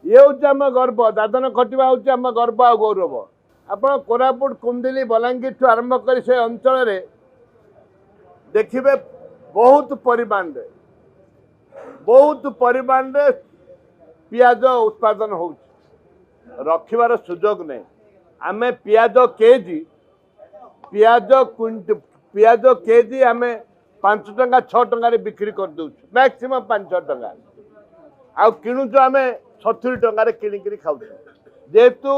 ये हूँ आम गर्व दादन खटिया हूँ आम गर्व आ गौरव आपण कोरापुट कुंदिली बलांगीर ठू आरंभ कर से अंचल देखिए बहुत परिमाण पियाज उत्पादन हो रखिबार सुजोग नहीं आमे पियाज केजी आमे 5 टंका 6 टंका बिक्री कर दउछु मैक्सिमम 5 टंका आ किणुचु आमे 70 टंका किणिक खाऊ जेहेतु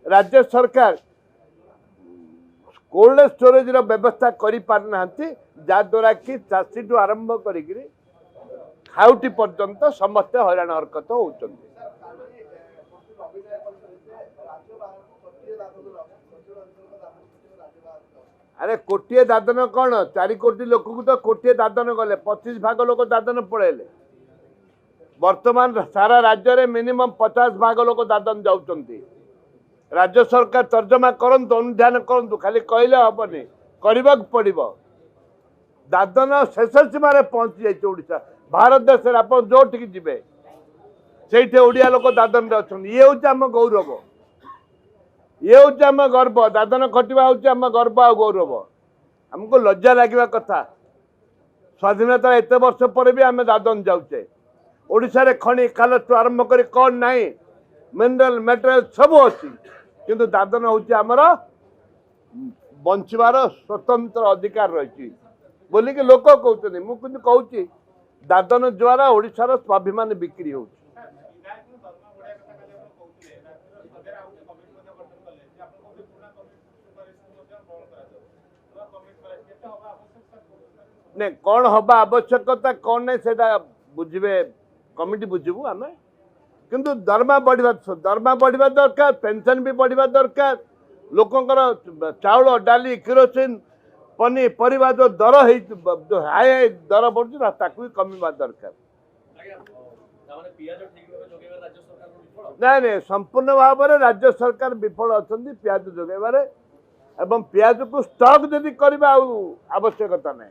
राज्य सरकार कोल्ड स्टोरेज व्यवस्था करि पारना जद्वारा कि चाषी ठू आरंभ करी खाउटी पर्यंत समस्त हैरान हरकत होती। अरे कोटिए दादन कौन 4 कोटी लोक को तो कोटिए दादन गले 25 भाग लोक दादन पड़ेले वर्तमान सारा राज्य में मिनिमम 50 भाग लोक दादन जाउचंती राज्य सरकार तर्जमा करंतु अनुध्यान करंतु खाली कहले हबनी करबा पड़िबो दादन शेष सीमार पहुंची जाइए ओडिशा भारत देश आप जो जी से ओडिया लोक दादन अच्छा ये हूँ आम गौरव ये हूँ आम गर्व दादन खटिया हूँ आम गर्व आ गौरव आमको लज्जा लगे कथा स्वाधीनता एत वर्ष पर भी आम दादन जाऊे ओडिशा खनि खाल आरंभ कर कौन ना मिनरल मेटेरियल सब अच्छी किंतु दादन हूँ आमर बंचवार स्वतंत्र अधिकार रही बोलिकी लोक कहते मुझे कहूँ दादन द्वारा ओडिशार स्वाभिमान बिक्री हो नहीं कौन हवा आवश्यकता कौन नहीं से बुझे कमिटी बुझू आम किंतु दरमा बढ़ा दरकार पेंशन भी बढ़ा दरकार लोकंर चाउल डाली किरोसिन पनीपरिया जो दर जो हाई दर बढ़ुना भी कमिवा दरकार नहीं नहीं संपूर्ण भाव में राज्य सरकार विफल अच्छा पियाज जोगेबार एवं पियाज को स्टॉक जदि करवा आवश्यकता नहीं